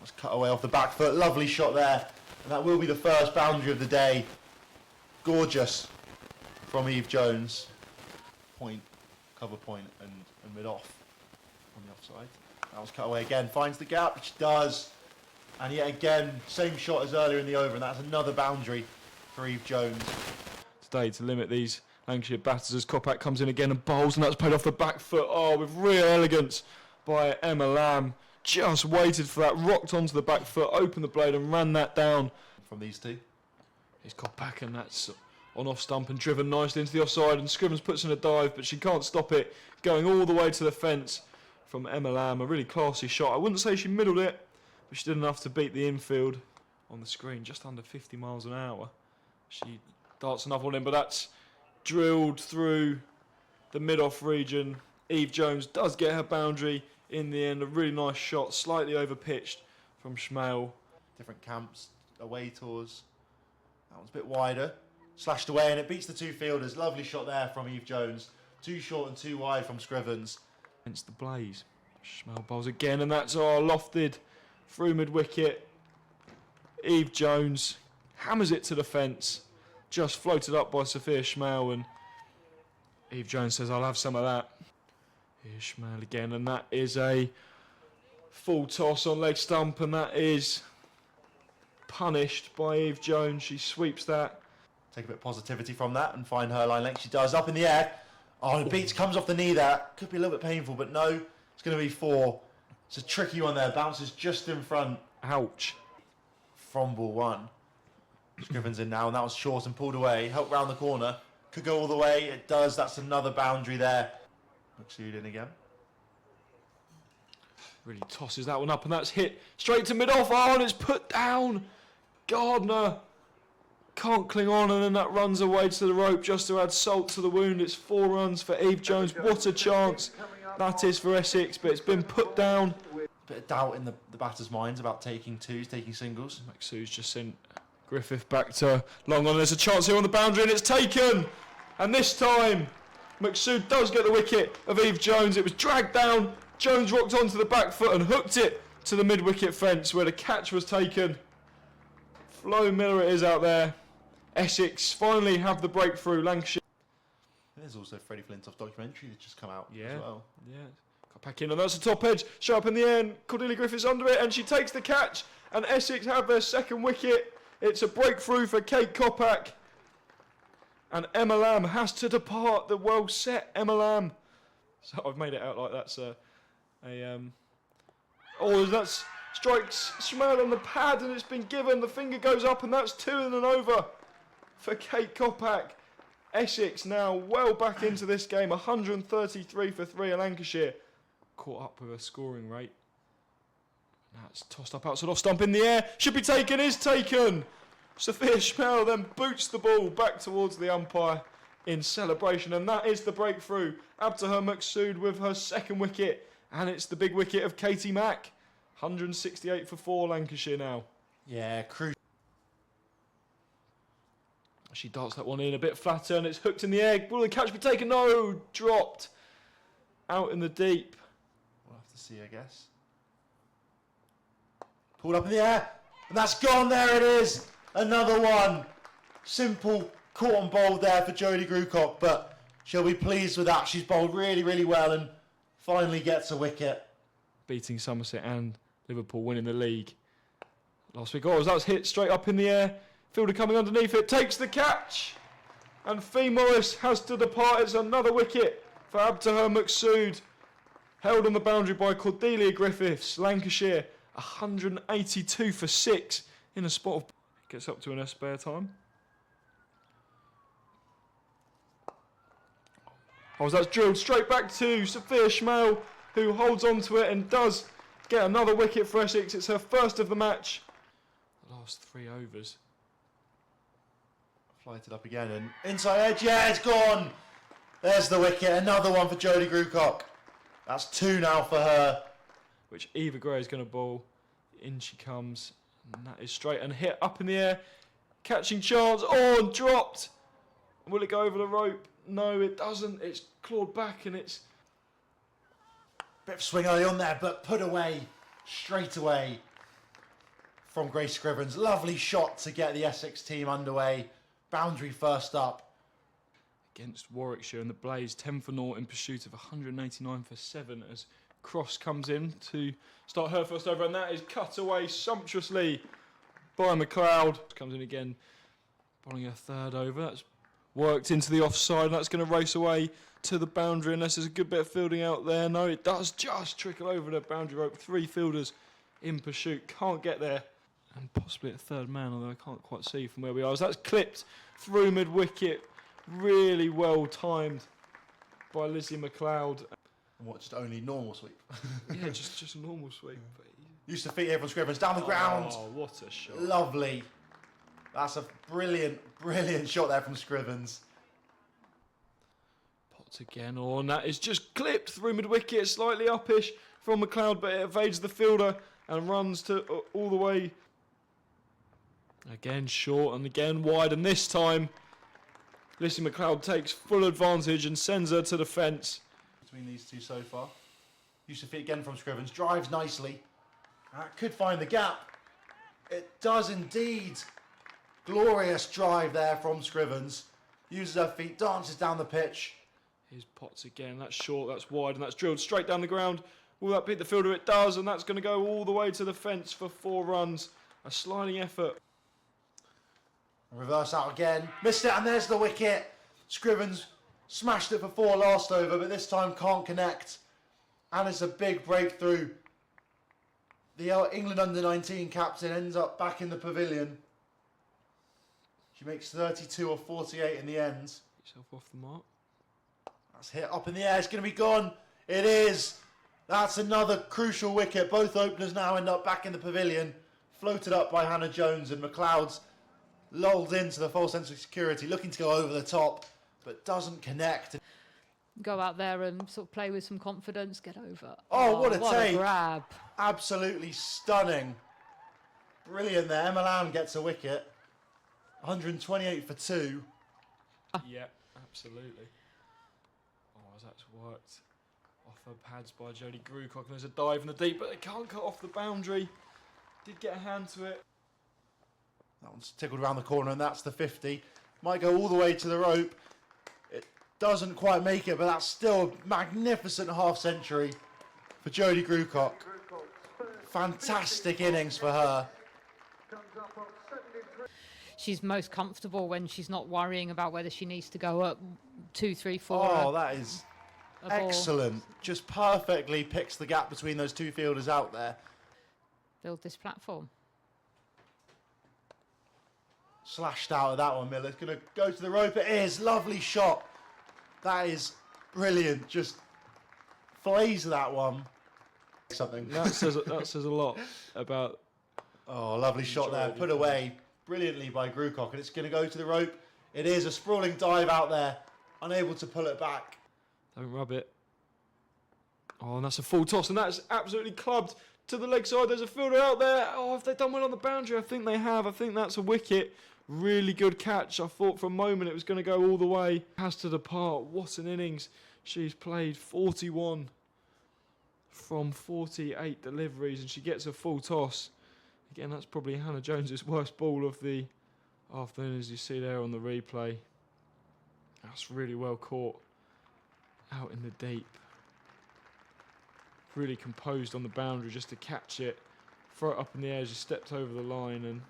That was cut away off the back foot. Lovely shot there. And that will be the first boundary of the day. Gorgeous from Eve Jones. Point, cover point, and mid-off on the offside. That was cut away again. Finds the gap, which does. And yet again, same shot as earlier in the over. And that's another boundary for Eve Jones. Today to limit these Lancashire batters as Kopak comes in again and bowls, and that's played off the back foot. Oh, with real elegance by Emma Lamb. Just waited for that, rocked onto the back foot, opened the blade and ran that down. From these two. He's got back and that's on off stump and driven nicely into the offside, and Scrivens puts in a dive, but she can't stop it, going all the way to the fence from Emma Lamb. A really classy shot. I wouldn't say she middled it, but she did enough to beat the infield on the screen, just under 50 miles an hour. She darts another one in, but that's drilled through the mid-off region. Eve Jones does get her boundary in the end. A really nice shot, slightly over-pitched from Schmale. Different camps, away tours. That one's a bit wider. Slashed away and it beats the two fielders. Lovely shot there from Eve Jones. Too short and too wide from Scrivens. Against the blaze. Schmale bowls again, and that's lofted through mid-wicket. Eve Jones hammers it to the fence. Just floated up by Sophia Schmale, and Eve Jones says, I'll have some of that. Here's Schmale again, and that is a full toss on leg stump, and that is punished by Eve Jones. She sweeps that. Take a bit of positivity from that and find her line length. She does, up in the air. Oh, and it beats, comes off the knee there. Could be a little bit painful, but no, it's going to be 4. It's a tricky one there. Bounces just in front. Ouch. From ball 1. Scrivens in now, and that was short and pulled away. Helped round the corner. Could go all the way. It does. That's another boundary there. McSood in again. Really tosses that one up, and that's hit straight to mid-off. Oh, and it's put down. Gardner can't cling on, and then that runs away to the rope just to add salt to the wound. It's 4 runs for Eve Jones. What a chance that is for Essex, but it's been put down. Bit of doubt in the batters' minds about taking twos, taking singles. McSood's just sent Griffith back to long on. There's a chance here on the boundary, and it's taken. And this time, McSood does get the wicket of Eve Jones. It was dragged down. Jones rocked onto the back foot and hooked it to the mid-wicket fence where the catch was taken. Flo Miller it is out there. Essex finally have the breakthrough. Lancashire. There's also Freddie Flintoff's documentary that's just come out as well. Yeah. Got back in, and that's the top edge. Shot up in the end. Cordelia Griffiths under it, and she takes the catch. And Essex have their second wicket. It's a breakthrough for Kate Kopak. And Emma Lamb has to depart. The well set Emma Lamb. So I've made it out like that's oh, that's strikes Schmale on the pad, and it's been given. The finger goes up, and that's 2 and an over for Kate Kopak. Essex now well back into this game. 133 for 3 at Lancashire. Caught up with a scoring rate. Now it's tossed up outside off stump in the air. Should be taken, is taken. Sophia Schmale then boots the ball back towards the umpire in celebration, and that is the breakthrough. Abtaher McSood with her second wicket, and it's the big wicket of Katie Mack. 168 for 4 Lancashire now. Yeah, crucial. She darts that one in a bit flatter, and it's hooked in the air. Will the catch be taken? No, dropped out in the deep. We'll have to see, I guess. Pulled up in the air, and that's gone. There it is. Another one. Simple caught on bowled there for Jodi Grewcock, but she'll be pleased with that. She's bowled really, really well and finally gets a wicket. Beating Somerset and Liverpool winning the league last week. Oh, that was hit straight up in the air. Fielder coming underneath it, takes the catch. And Fee Morris has to depart. It's another wicket for Abtaher McSood. Held on the boundary by Cordelia Griffiths. Lancashire 182 for 6 in a spot of... Gets up to in her spare time. Oh, that's drilled straight back to Sophia Schmale, who holds on to it and does get another wicket for Essex. It's her first of the match. The last 3 overs. Flighted up again and inside edge. Yeah, it's gone. There's the wicket. Another one for Jodi Grewcock. That's 2 now for her. Which Eva Gray is going to bowl. In she comes. And that is straight and hit up in the air. Catching chance. Oh, and dropped. Will it go over the rope? No, it doesn't. It's clawed back, and it's... Bit of swing early on there, but put away straight away from Grace Scrivens. Lovely shot to get the Essex team underway. Boundary first up. Against Warwickshire and the Blaze, 10 for 0 in pursuit of 189 for 7 as Cross comes in to start her first over, and that is cut away sumptuously by McLeod. Comes in again, bowling her third over. That's worked into the offside, and that's going to race away to the boundary unless there's a good bit of fielding out there. No, it does just trickle over the boundary rope. 3 fielders in pursuit, can't get there, and possibly a third man, although I can't quite see from where we are. So that's clipped through mid-wicket. Really well timed by Lizzie McLeod. And what, just only normal sweep? Yeah, just a normal sweep. Used to feet here from Scrivens, down the ground. Oh, what a shot. Lovely. That's a brilliant shot there from Scrivens. Potts again on, that is just clipped through mid-wicket, slightly uppish from McLeod, but it evades the fielder and runs to all the way. Again short and again wide, and this time Lizzie McLeod takes full advantage and sends her to the fence. Between these two so far. Used to feet again from Scrivens, drives nicely. That could find the gap. It does indeed. Glorious drive there from Scrivens. Uses her feet, dances down the pitch. Here's Potts again, that's short, that's wide, and that's drilled straight down the ground. Will that beat the fielder? It does, and that's going to go all the way to the fence for 4 runs. A sliding effort. Reverse out again, missed it, and there's the wicket. Scrivens smashed it for 4 last over, but this time can't connect. And it's a big breakthrough. The England under-19 captain ends up back in the pavilion. She makes 32 or 48 in the end. Yourself off the mark. That's hit up in the air, it's going to be gone. It is. That's another crucial wicket. Both openers now end up back in the pavilion. Floated up by Hannah Jones, and McLeod's lulled into the false sense of security, looking to go over the top, but doesn't connect. Go out there and sort of play with some confidence, get over. Oh, what a take. Grab. Absolutely stunning. Brilliant there. Emma Lamb gets a wicket. 128 for 2. Yeah, absolutely. Oh, that's worked off her pads by Jodi Grewcock, and there's a dive in the deep, but they can't cut off the boundary. Did get a hand to it. That one's tickled around the corner, and that's the 50. Might go all the way to the rope. It doesn't quite make it, but that's still a magnificent half-century for Jodi Grewcock. Fantastic innings for her. She's most comfortable when she's not worrying about whether she needs to go up 2, 3, 4. Oh, that is excellent. Just perfectly picks the gap between those 2 fielders out there. Build this platform. Slashed out of that one, Miller. It's going to go to the rope. It is. Lovely shot. That is brilliant. Just flays that one. Something. That says a lot about... Oh, lovely shot there. Put away brilliantly by Grewcock. And it's going to go to the rope. It is a sprawling dive out there. Unable to pull it back. Don't rub it. Oh, and that's a full toss, and that's absolutely clubbed to the leg side. There's a fielder out there. Oh, have they done well on the boundary? I think they have. I think that's a wicket. Really good catch. I thought for a moment it was going to go all the way. Has to depart. What an innings. She's played 41 from 48 deliveries, and she gets a full toss. Again, that's probably Hannah Jones's worst ball of the afternoon, as you see there on the replay. That's really well caught out in the deep. Really composed on the boundary just to catch it, throw it up in the air as you stepped over the line and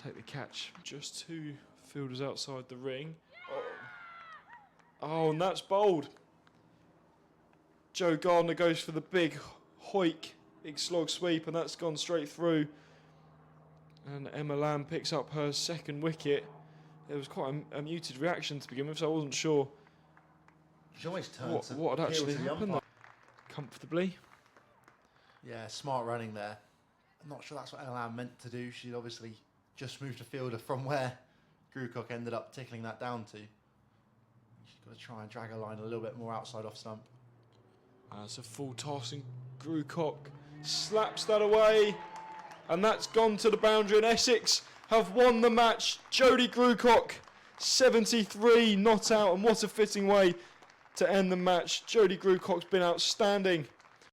take the catch. Just 2 fielders outside the ring. Oh, and that's bowled. Jo Gardner goes for the big hoik, big slog sweep, and that's gone straight through. And Emma Lamb picks up her 2nd wicket. There was quite a muted reaction to begin with, so I wasn't sure She always turns what had actually happened. Comfortably. Yeah, smart running there. I'm not sure that's what Emma Lamb meant to do. She'd obviously just moved a fielder from where Grewcock ended up tickling that down to. She's got to try and drag her line a little bit more outside off stump. That's a full toss, and Grewcock slaps that away, and that's gone to the boundary, and Essex have won the match. Jodi Grewcock, 73 not out, and what a fitting way to end the match. Jodi Grewcock's been outstanding